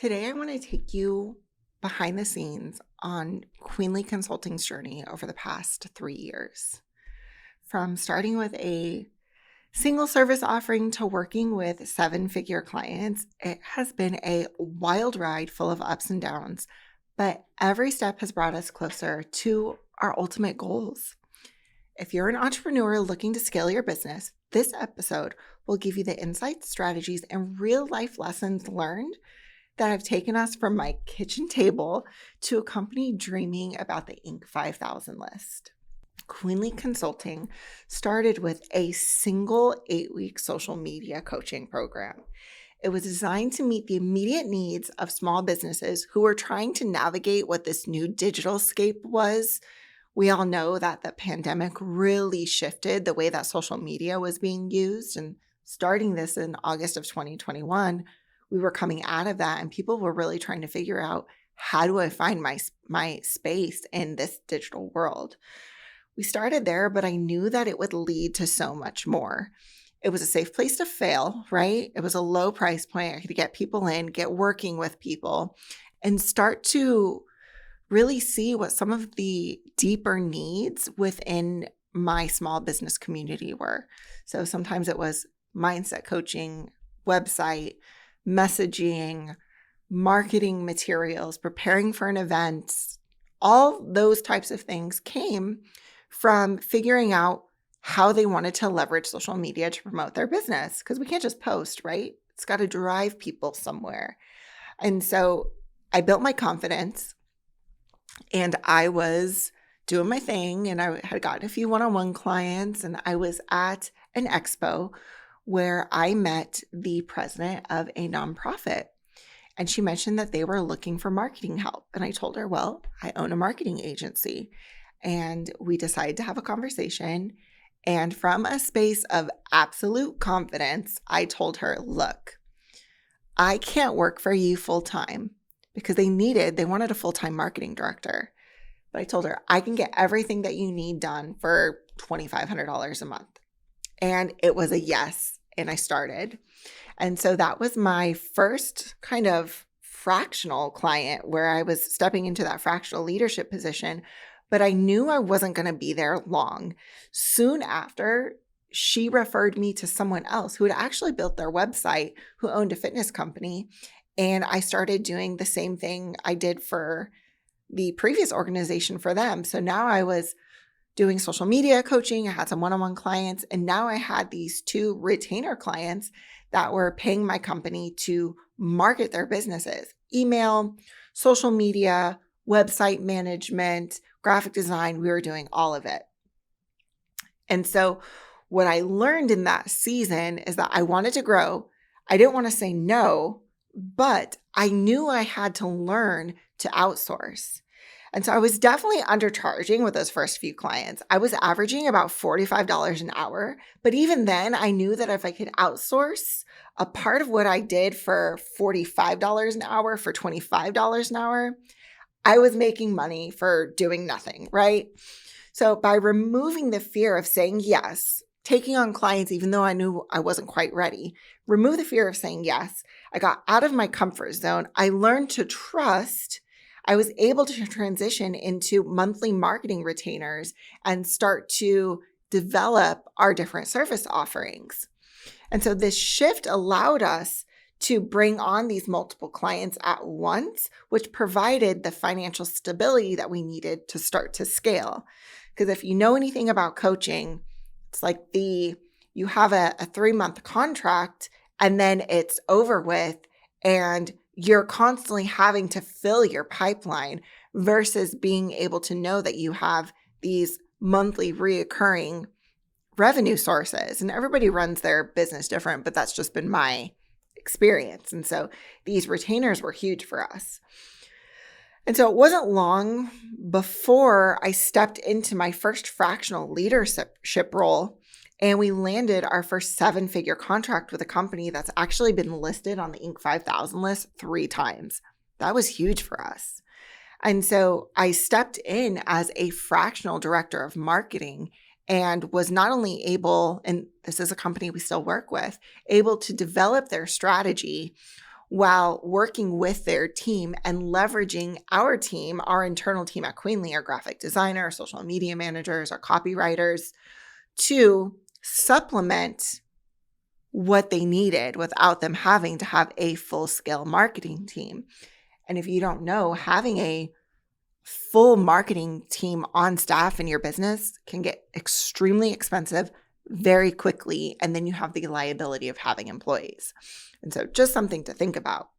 Today, I want to take you behind the scenes on Queenly Consulting's journey over the past 3 years. From starting with a single service offering to working with seven-figure clients, it has been a wild ride full of ups and downs, but every step has brought us closer to our ultimate goals. If you're an entrepreneur looking to scale your business, this episode will give you the insights, strategies, and real-life lessons learned that have taken us from my kitchen table to a company dreaming about the Inc. 5000 list. Queenly Consulting started with a single 8-week social media coaching program. It was designed to meet the immediate needs of small businesses who were trying to navigate what this new digital scape was. We all know that the pandemic really shifted the way that social media was being used, and starting this in August of 2021, we were coming out of that and people were really trying to figure out, how do I find my space in this digital world? We started there, but I knew that it would lead to so much more. It was a safe place to fail, right? It was a low price point. I could get people in, get working with people, and start to really see what some of the deeper needs within my small business community were. So sometimes it was mindset coaching, website, messaging, marketing materials, preparing for an event. All those types of things came from figuring out how they wanted to leverage social media to promote their business, because we can't just post, right? It's got to drive people somewhere. And so I built my confidence and I was doing my thing, and I had gotten a few one-on-one clients, and I was at an expo where I met the president of a nonprofit, and she mentioned that they were looking for marketing help. And I told her, well, I own a marketing agency. And we decided to have a conversation. And from a space of absolute confidence, I told her, look, I can't work for you full time, because they wanted a full-time marketing director. But I told her, I can get everything that you need done for $2,500 a month. And it was a yes. And I started. And so that was my first kind of fractional client, where I was stepping into that fractional leadership position, but I knew I wasn't going to be there long. Soon after, she referred me to someone else who had actually built their website, who owned a fitness company. And I started doing the same thing I did for the previous organization for them. So now I was doing social media coaching. I had some one-on-one clients, and now I had these 2 retainer clients that were paying my company to market their businesses: email, social media, website management, graphic design. We were doing all of it. And so what I learned in that season is that I wanted to grow. I didn't want to say no, but I knew I had to learn to outsource. And so I was definitely undercharging with those first few clients. I was averaging about $45 an hour. But even then, I knew that if I could outsource a part of what I did for $45 an hour, for $25 an hour, I was making money for doing nothing, right? So by removing the fear of saying yes, taking on clients even though I knew I wasn't quite ready, remove the fear of saying yes, I got out of my comfort zone. I learned to trust. I was able to transition into monthly marketing retainers and start to develop our different service offerings. And so this shift allowed us to bring on these multiple clients at once, which provided the financial stability that we needed to start to scale. Because if you know anything about coaching, it's like you have a 3-month contract and then it's over with, and you're constantly having to fill your pipeline versus being able to know that you have these monthly reoccurring revenue sources. And everybody runs their business different, but that's just been my experience. And so these retainers were huge for us. And so it wasn't long before I stepped into my first fractional leadership role, and we landed our first 7-figure contract with a company that's actually been listed on the Inc. 5000 list 3 times. That was huge for us. And so I stepped in as a fractional director of marketing and was not only able, and this is a company we still work with, able to develop their strategy while working with their team and leveraging our team, our internal team at Queenly, our graphic designer, our social media managers, our copywriters, to supplement what they needed without them having to have a full-scale marketing team. And if you don't know, having a full marketing team on staff in your business can get extremely expensive very quickly, and then you have the liability of having employees. And so just something to think about.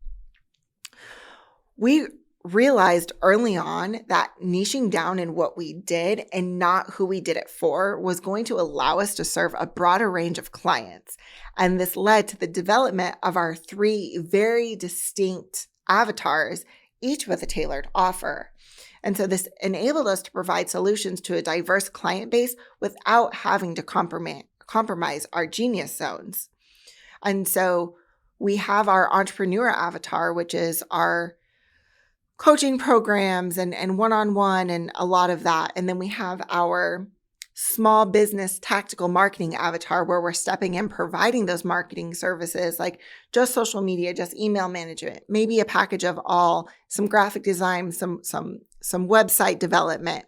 We realized early on that niching down in what we did and not who we did it for was going to allow us to serve a broader range of clients. And this led to the development of our 3 very distinct avatars, each with a tailored offer. And so this enabled us to provide solutions to a diverse client base without having to compromise our genius zones. And so we have our entrepreneur avatar, which is our coaching programs and one-on-one and a lot of that. And then we have our small business tactical marketing avatar, where we're stepping in, providing those marketing services like just social media, just email management, maybe a package of all, some graphic design, some website development.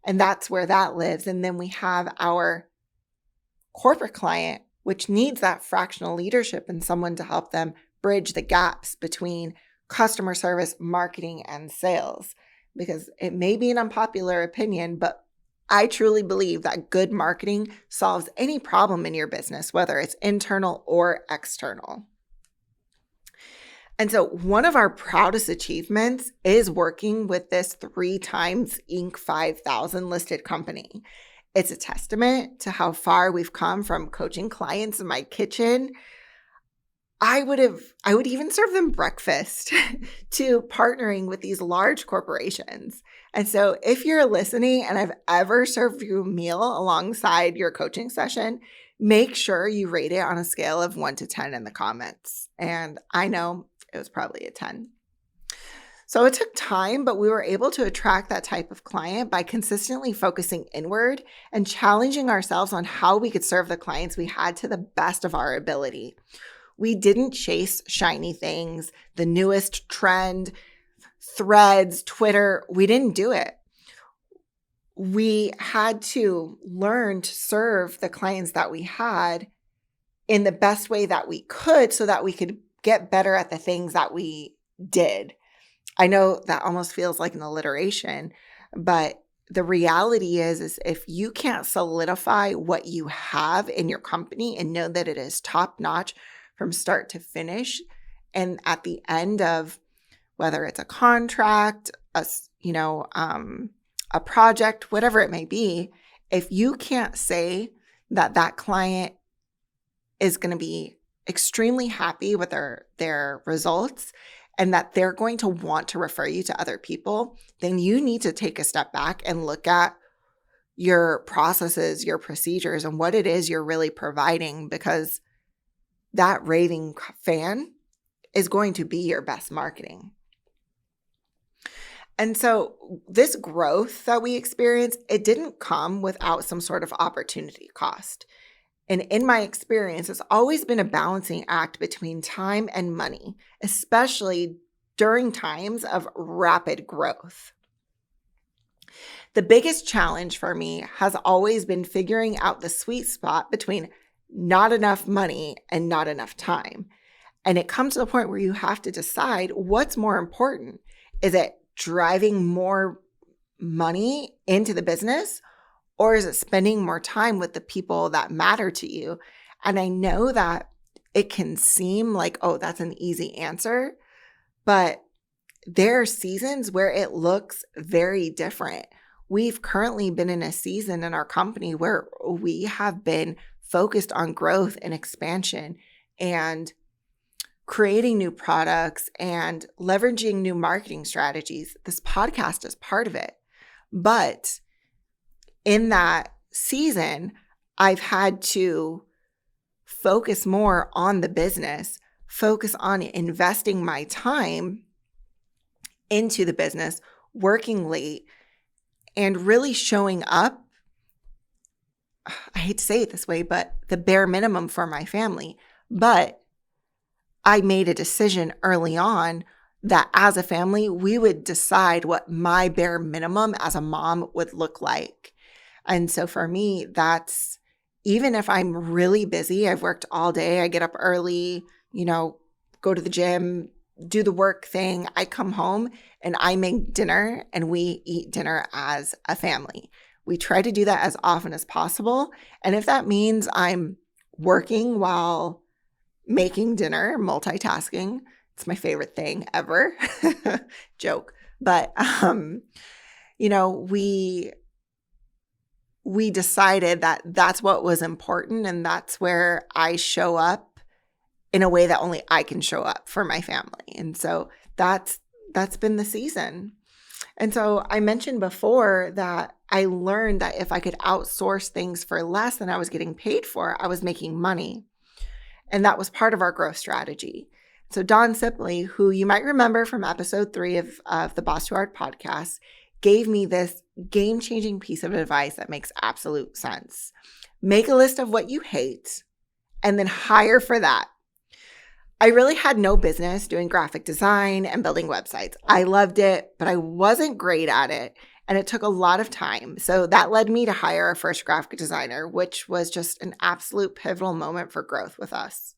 And that's where that lives. And then we have our corporate client, which needs that fractional leadership and someone to help them bridge the gaps between customer service, marketing, and sales. Because it may be an unpopular opinion, but I truly believe that good marketing solves any problem in your business, whether it's internal or external. And so one of our proudest achievements is working with this 3 times Inc. 5000 listed company. It's a testament to how far we've come from coaching clients in my kitchen. I would even serve them breakfast to partnering with these large corporations. And so if you're listening and I've ever served you a meal alongside your coaching session, make sure you rate it on a scale of 1 to 10 in the comments. And I know it was probably a 10. So it took time, but we were able to attract that type of client by consistently focusing inward and challenging ourselves on how we could serve the clients we had to the best of our ability. We didn't chase shiny things, the newest trend, threads, Twitter. We didn't do it. We had to learn to serve the clients that we had in the best way that we could so that we could get better at the things that we did. I know that almost feels like an alliteration, but the reality is if you can't solidify what you have in your company and know that it is top notch from start to finish, and at the end of whether it's a contract, a project, whatever it may be, if you can't say that that client is going to be extremely happy with their results and that they're going to want to refer you to other people, then you need to take a step back and look at your processes, your procedures, and what it is you're really providing, because that raving fan is going to be your best marketing. And so this growth that we experienced, it didn't come without some sort of opportunity cost. And in my experience, it's always been a balancing act between time and money, especially during times of rapid growth. The biggest challenge for me has always been figuring out the sweet spot between not enough money and not enough time. And it comes to the point where you have to decide what's more important. Is it driving more money into the business, or is it spending more time with the people that matter to you? And I know that it can seem like, oh, that's an easy answer, but there are seasons where it looks very different. We've currently been in a season in our company where we have been focused on growth and expansion and creating new products and leveraging new marketing strategies. This podcast is part of it. But in that season, I've had to focus more on the business, focus on investing my time into the business, working late, and really showing up. I hate to say it this way, but the bare minimum for my family. But I made a decision early on that as a family, we would decide what my bare minimum as a mom would look like. And so for me, that's even if I'm really busy, I've worked all day, I get up early, go to the gym, do the work thing, I come home and I make dinner and we eat dinner as a family. We try to do that as often as possible. And if that means I'm working while making dinner, multitasking, it's my favorite thing ever. Joke. But, we decided that that's what was important, and that's where I show up in a way that only I can show up for my family. And so that's been the season. And so I mentioned before that I learned that if I could outsource things for less than I was getting paid for, I was making money. And that was part of our growth strategy. So Don Sipley, who you might remember from episode 3 of the Boss to Art podcast, gave me this game-changing piece of advice that makes absolute sense. Make a list of what you hate and then hire for that. I really had no business doing graphic design and building websites. I loved it, but I wasn't great at it, and it took a lot of time. So that led me to hire our first graphic designer, which was just an absolute pivotal moment for growth with us.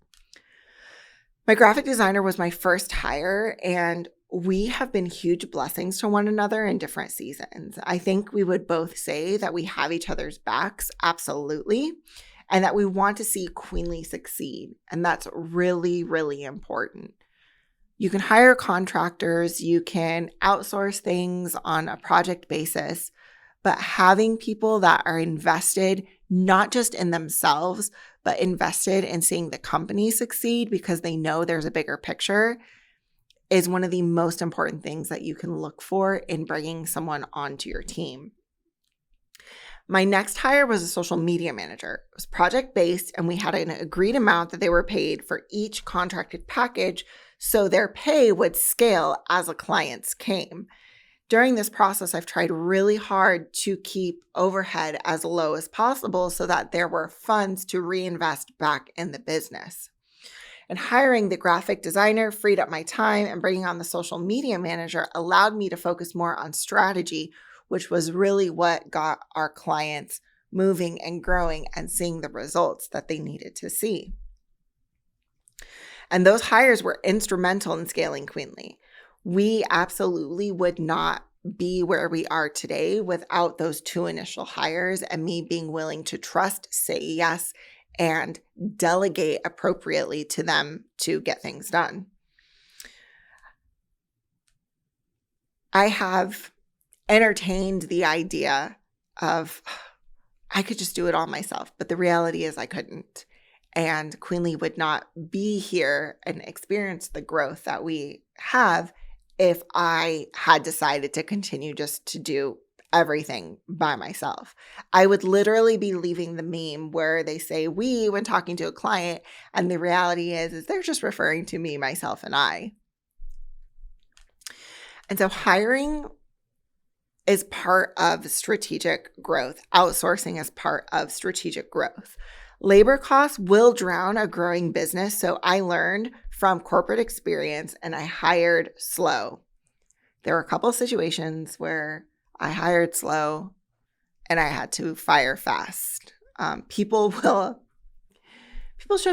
My graphic designer was my first hire, and we have been huge blessings to one another in different seasons. I think we would both say that we have each other's backs, absolutely, and that we want to see Queenly succeed. And that's really, really important. You can hire contractors, you can outsource things on a project basis, but having people that are invested not just in themselves, but invested in seeing the company succeed because they know there's a bigger picture is one of the most important things that you can look for in bringing someone onto your team. My next hire was a social media manager. It was project-based, and we had an agreed amount that they were paid for each contracted package, so their pay would scale as the clients came. During this process, I've tried really hard to keep overhead as low as possible so that there were funds to reinvest back in the business. And hiring the graphic designer freed up my time, and bringing on the social media manager allowed me to focus more on strategy, which was really what got our clients moving and growing and seeing the results that they needed to see. And those hires were instrumental in scaling Queenly. We absolutely would not be where we are today without those 2 initial hires and me being willing to trust, say yes, and delegate appropriately to them to get things done. I have entertained the idea of I could just do it all myself, but the reality is I couldn't. And Queenly would not be here and experience the growth that we have if I had decided to continue just to do everything by myself. I would literally be leaving the meme where they say we when talking to a client, and the reality is they're just referring to me, myself, and I. And so hiring is part of strategic growth. Outsourcing is part of strategic growth. Labor costs will drown a growing business, so I learned from corporate experience and I hired slow. There were a couple of situations where I hired slow and I had to fire fast. People show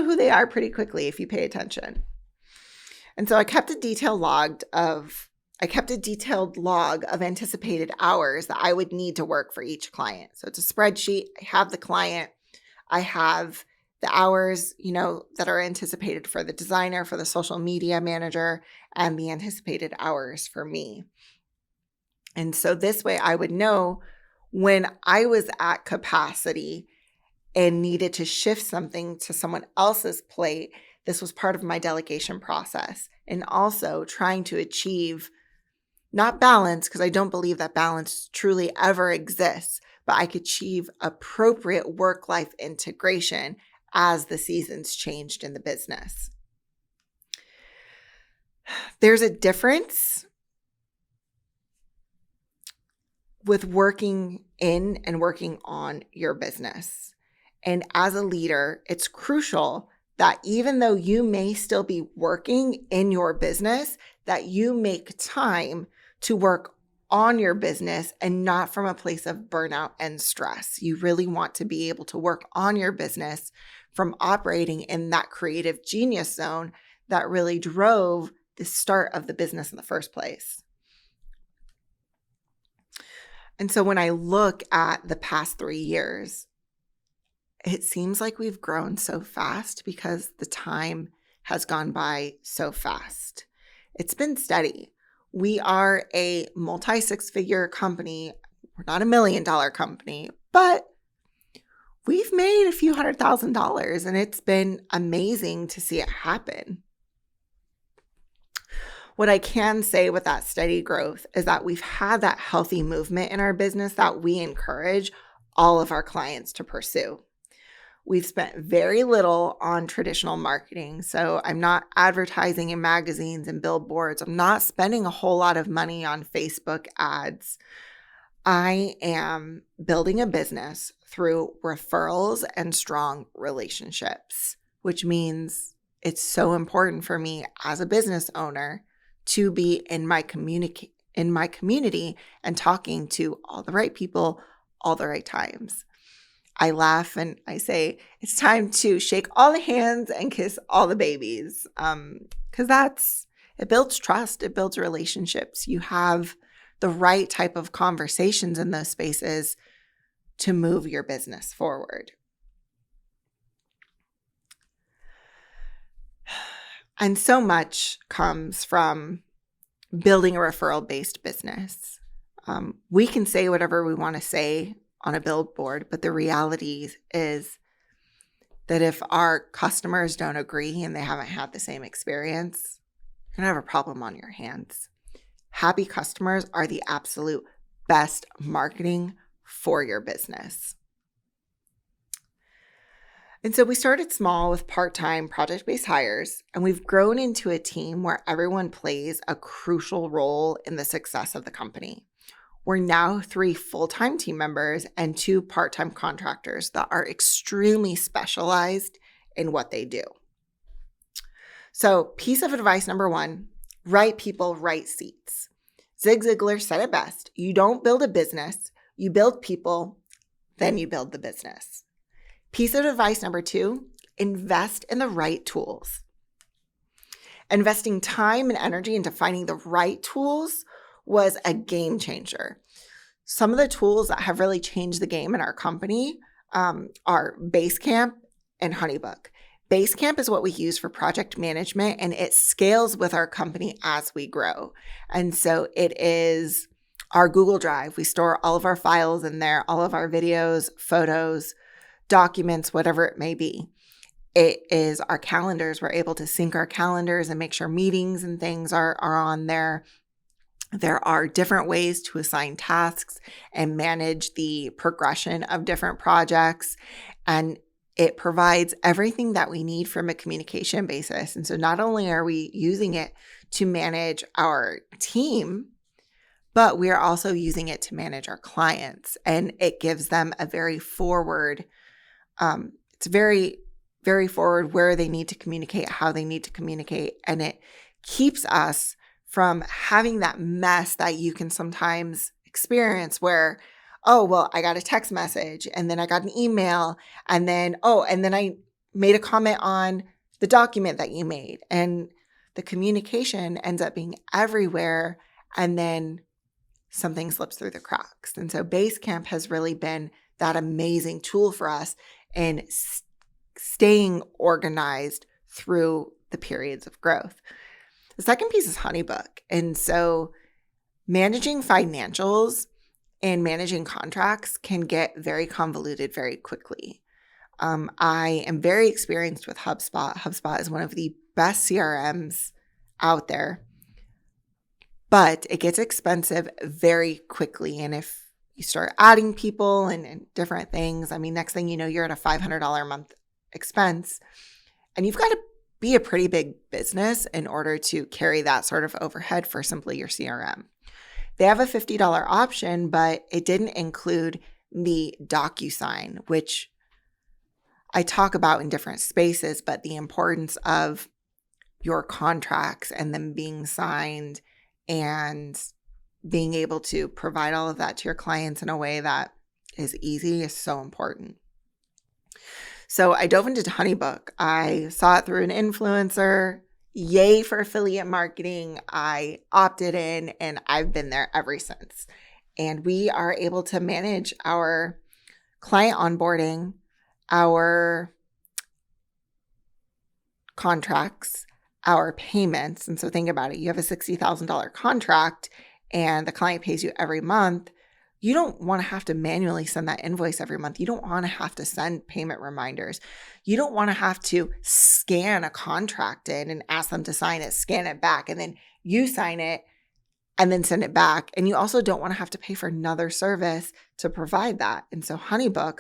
who they are pretty quickly if you pay attention. And so I kept a detailed log of anticipated hours that I would need to work for each client. So it's a spreadsheet. I have the client. I have the hours, that are anticipated for the designer, for the social media manager, and the anticipated hours for me. And so this way I would know when I was at capacity and needed to shift something to someone else's plate. This was part of my delegation process, and also trying to achieve not balance, because I don't believe that balance truly ever exists, but I could achieve appropriate work-life integration as the seasons changed in the business. There's a difference with working in and working on your business. And as a leader, it's crucial that even though you may still be working in your business, that you make time to work on your business and not from a place of burnout and stress. You really want to be able to work on your business from operating in that creative genius zone that really drove the start of the business in the first place. And so when I look at the past 3 years, it seems like we've grown so fast because the time has gone by so fast. It's been steady. We are a multi-six-figure company. We're not $1 million company, but we've made a few $100,000, and it's been amazing to see it happen. What I can say with that steady growth is that we've had that healthy movement in our business that we encourage all of our clients to pursue. We've spent very little on traditional marketing. So I'm not advertising in magazines and billboards. I'm not spending a whole lot of money on Facebook ads. I am building a business through referrals and strong relationships, which means it's so important for me as a business owner to be in my community and talking to all the right people, all the right times. I laugh and I say, it's time to shake all the hands and kiss all the babies. Because it builds trust. It builds relationships. You have the right type of conversations in those spaces to move your business forward. And so much comes from building a referral-based business. We can say whatever we want to say on a billboard, but the reality is that if our customers don't agree and they haven't had the same experience, you're going to have a problem on your hands. Happy customers are the absolute best marketing for your business. And so we started small with part-time project-based hires, and we've grown into a team where everyone plays a crucial role in the success of the company. We're now 3 full-time team members and 2 part-time contractors that are extremely specialized in what they do. So piece of advice number 1, right people, right seats. Zig Ziglar said it best. You don't build a business, you build people, then you build the business. Piece of advice number 2, invest in the right tools. Investing time and energy into finding the right tools was a game changer. Some of the tools that have really changed the game in our company are Basecamp and Honeybook. Basecamp is what we use for project management, and it scales with our company as we grow. And so it is our Google Drive. We store all of our files in there, all of our videos, photos, documents, whatever it may be. It is our calendars. We're able to sync our calendars and make sure meetings and things are on there. There are different ways to assign tasks and manage the progression of different projects. And it provides everything that we need from a communication basis. And so not only are we using it to manage our team, but we are also using it to manage our clients. And it gives them a very forward, it's very, very forward where they need to communicate, how they need to communicate. And it keeps us from having that mess that you can sometimes experience where, oh, well, I got a text message and then I got an email and then I made a comment on the document that you made, and the communication ends up being everywhere and then something slips through the cracks. And so Basecamp has really been that amazing tool for us in staying organized through the periods of growth. The second piece is Honeybook. And so managing financials and managing contracts can get very convoluted very quickly. I am very experienced with HubSpot. HubSpot is one of the best CRMs out there, but it gets expensive very quickly. And if you start adding people and different things, I mean, next thing you know, you're at a $500 a month expense, and you've got to be a pretty big business in order to carry that sort of overhead for simply your CRM. They have a $50 option, but it didn't include the DocuSign, which I talk about in different spaces, but the importance of your contracts and them being signed and being able to provide all of that to your clients in a way that is easy is so important. So I dove into Honeybook. I saw it through an influencer. Yay for affiliate marketing. I opted in and I've been there ever since. And we are able to manage our client onboarding, our contracts, our payments. And so think about it. You have a $60,000 contract and the client pays you every month. You don't want to have to manually send that invoice every month. You don't want to have to send payment reminders. You don't want to have to scan a contract in and ask them to sign it, scan it back, and then you sign it and then send it back. And you also don't want to have to pay for another service to provide that. And so Honeybook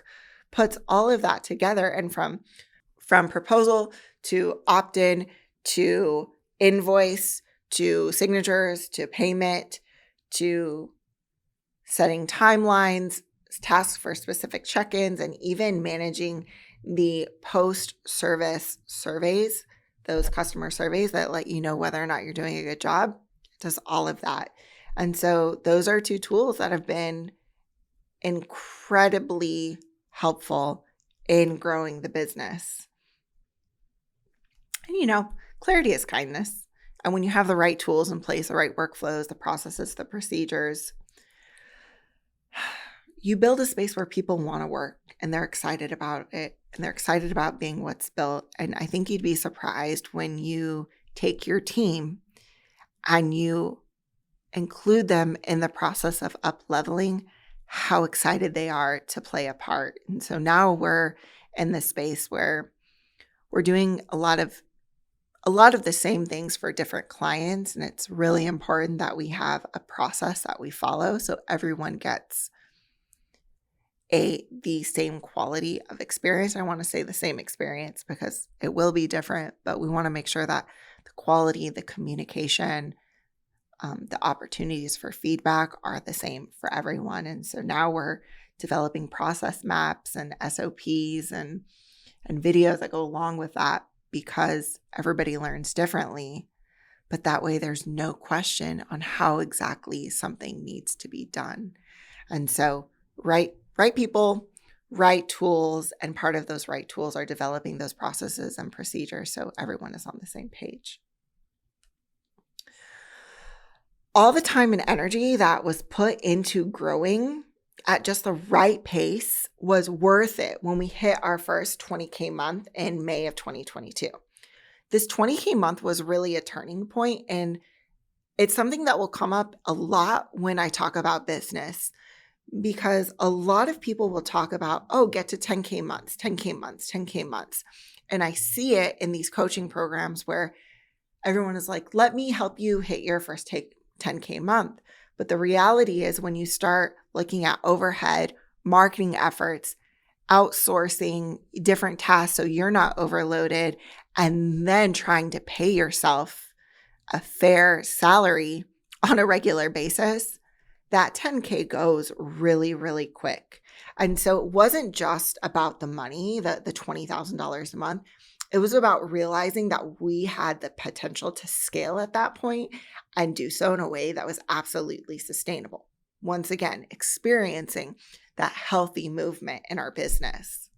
puts all of that together, and from proposal to opt-in to invoice to signatures to payment to setting timelines, tasks for specific check-ins, and even managing the post-service surveys, those customer surveys that let you know whether or not you're doing a good job. It does all of that. And so those are two tools that have been incredibly helpful in growing the business. And clarity is kindness. And when you have the right tools in place, the right workflows, the processes, the procedures, you build a space where people want to work and they're excited about it and they're excited about being what's built. And I think you'd be surprised when you take your team and you include them in the process of up-leveling, how excited they are to play a part. And so now we're in this space where we're doing a lot of the same things for different clients. And it's really important that we have a process that we follow so everyone gets the same quality of experience. I want to say the same experience because it will be different, but we want to make sure that the quality, the communication, the opportunities for feedback are the same for everyone. And so now we're developing process maps and SOPs and videos that go along with that because everybody learns differently. But that way there's no question on how exactly something needs to be done. And so right people, right tools, and part of those right tools are developing those processes and procedures so everyone is on the same page. All the time and energy that was put into growing at just the right pace was worth it when we hit our first 20K month in May of 2022. This 20K month was really a turning point, and it's something that will come up a lot when I talk about business, because a lot of people will talk about, get to 10K months, 10K months, 10K months. And I see it in these coaching programs where everyone is like, let me help you hit your first 10K month. But the reality is when you start looking at overhead, marketing efforts, outsourcing different tasks so you're not overloaded, and then trying to pay yourself a fair salary on a regular basis, that 10K goes really, really quick. And so it wasn't just about the money, the $20,000 a month. It was about realizing that we had the potential to scale at that point and do so in a way that was absolutely sustainable. Once again, experiencing that healthy movement in our business.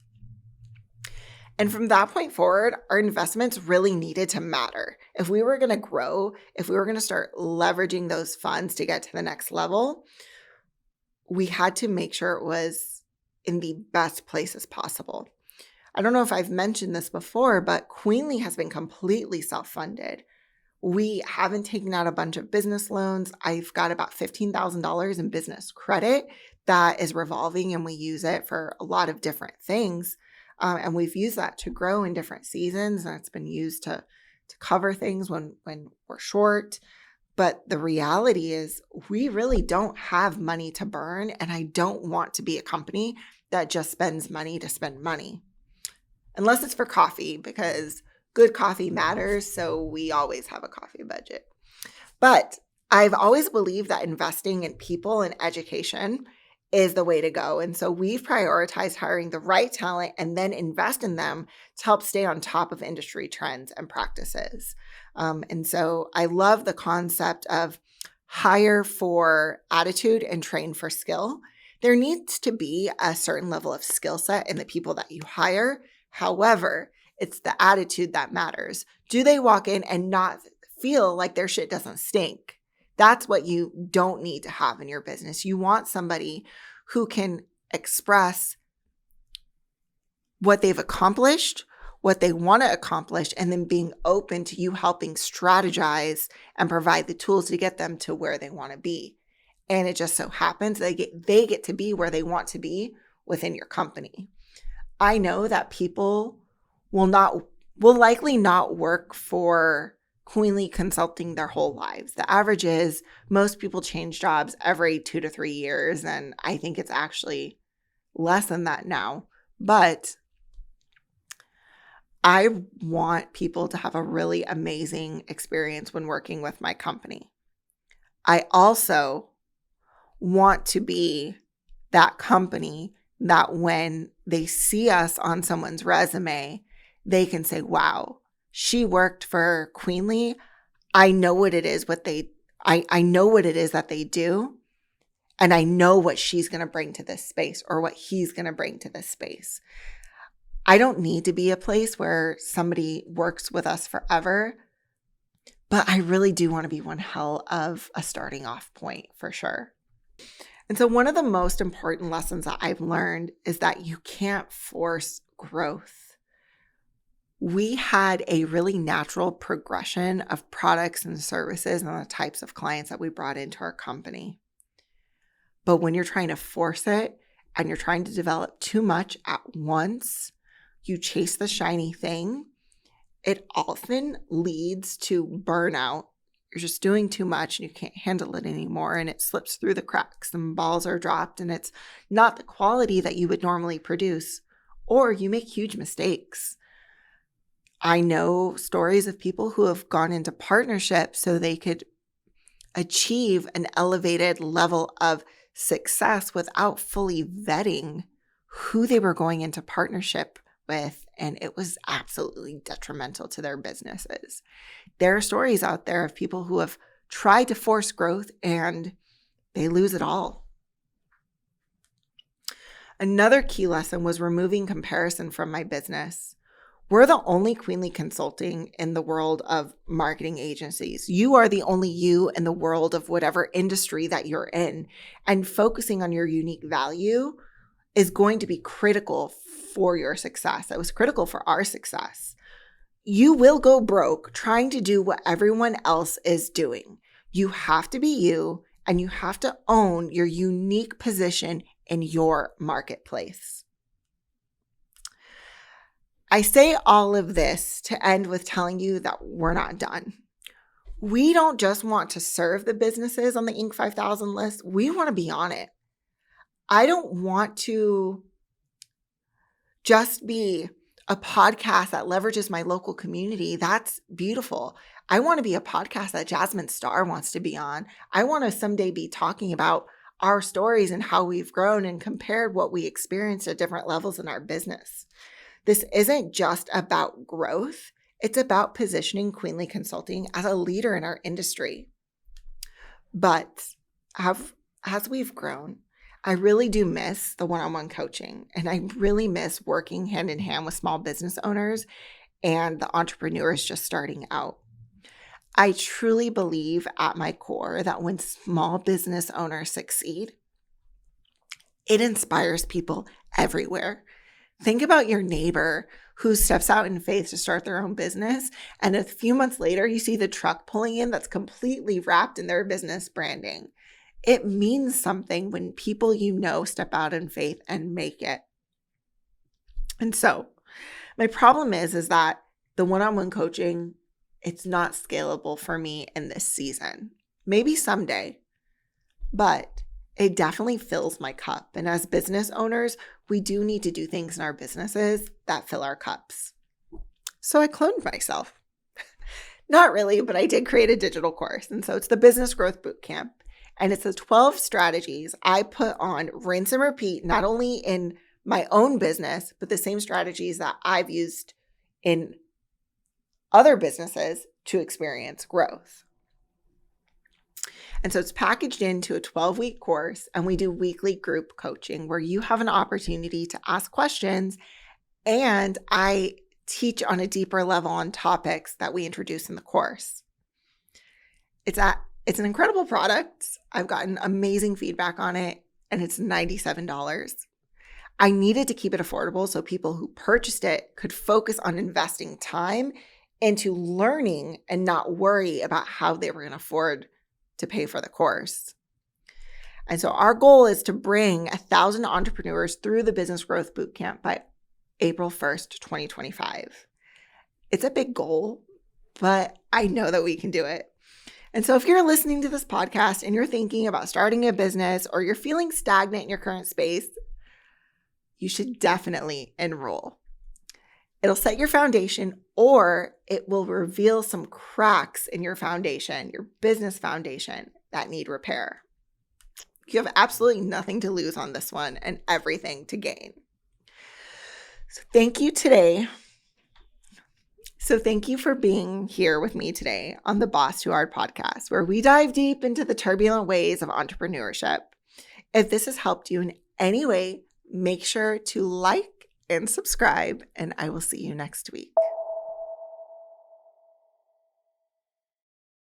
And from that point forward, our investments really needed to matter. If we were going to grow, if we were going to start leveraging those funds to get to the next level, we had to make sure it was in the best places possible. I don't know if I've mentioned this before, but Queenly has been completely self-funded. We haven't taken out a bunch of business loans. I've got about $15,000 in business credit that is revolving, and we use it for a lot of different things. And we've used that to grow in different seasons, and it's been used to cover things when we're short. But the reality is we really don't have money to burn, and I don't want to be a company that just spends money to spend money. Unless it's for coffee, because good coffee matters, so we always have a coffee budget. But I've always believed that investing in people and education is the way to go. And so we've prioritized hiring the right talent and then invest in them to help stay on top of industry trends and practices. And so I love the concept of hire for attitude and train for skill. There needs to be a certain level of skill set in the people that you hire. However, it's the attitude that matters. Do they walk in and not feel like their shit doesn't stink? That's what you don't need to have in your business. You want somebody who can express what they've accomplished, what they want to accomplish, and then being open to you helping strategize and provide the tools to get them to where they want to be. And it just so happens they get to be where they want to be within your company. I know that people will likely not work for Queenly Consulting their whole lives. The average is most people change jobs every 2 to 3 years, and I think it's actually less than that now. But I want people to have a really amazing experience when working with my company. I also want to be that company that when they see us on someone's resume, they can say, wow, she worked for Queenly. I know what it is I know what it is that they do, and I know what she's going to bring to this space or what he's going to bring to this space. I don't need to be a place where somebody works with us forever, but I really do want to be one hell of a starting off point for sure. And so one of the most important lessons that I've learned is that you can't force growth. We had a really natural progression of products and services and the types of clients that we brought into our company. But when you're trying to force it and you're trying to develop too much at once, you chase the shiny thing, it often leads to burnout. You're just doing too much and you can't handle it anymore, and it slips through the cracks and balls are dropped and it's not the quality that you would normally produce, or you make huge mistakes. I know stories of people who have gone into partnership so they could achieve an elevated level of success without fully vetting who they were going into partnership with, and it was absolutely detrimental to their businesses. There are stories out there of people who have tried to force growth and they lose it all. Another key lesson was removing comparison from my business. We're the only Queenly Consulting in the world of marketing agencies. You are the only you in the world of whatever industry that you're in, and focusing on your unique value is going to be critical for your success. It was critical for our success. You will go broke trying to do what everyone else is doing. You have to be you, and you have to own your unique position in your marketplace. I say all of this to end with telling you that we're not done. We don't just want to serve the businesses on the Inc. 5000 list. We want to be on it. I don't want to just be a podcast that leverages my local community. That's beautiful. I want to be a podcast that Jasmine Star wants to be on. I want to someday be talking about our stories and how we've grown and compared what we experienced at different levels in our business. This isn't just about growth. It's about positioning Queenly Consulting as a leader in our industry. But as we've grown, I really do miss the one-on-one coaching, and I really miss working hand in hand with small business owners and the entrepreneurs just starting out. I truly believe at my core that when small business owners succeed, it inspires people everywhere. Think about your neighbor who steps out in faith to start their own business, and a few months later, you see the truck pulling in that's completely wrapped in their business branding. It means something when people you know step out in faith and make it. And so my problem is that the one-on-one coaching, it's not scalable for me in this season. Maybe someday, but it definitely fills my cup. And as business owners, we do need to do things in our businesses that fill our cups. So I cloned myself. Not really, but I did create a digital course. And so it's the Business Growth Bootcamp. And it's the 12 strategies I put on rinse and repeat, not only in my own business, but the same strategies that I've used in other businesses to experience growth. And so it's packaged into a 12-week course, and we do weekly group coaching where you have an opportunity to ask questions, and I teach on a deeper level on topics that we introduce in the course. It's an incredible product. I've gotten amazing feedback on it, and it's $97. I needed to keep it affordable so people who purchased it could focus on investing time into learning and not worry about how they were going to afford to pay for the course. And so our goal is to bring 1,000 entrepreneurs through the Business Growth Bootcamp by April 1st, 2025. It's a big goal, but I know that we can do it. And so if you're listening to this podcast and you're thinking about starting a business or you're feeling stagnant in your current space, you should definitely enroll. It'll set your foundation, or it will reveal some cracks in your foundation, your business foundation that need repair. You have absolutely nothing to lose on this one and everything to gain. So thank you for being here with me today on the Boss Too Hard podcast, where we dive deep into the turbulent ways of entrepreneurship. If this has helped you in any way, make sure to like and subscribe, and I will see you next week.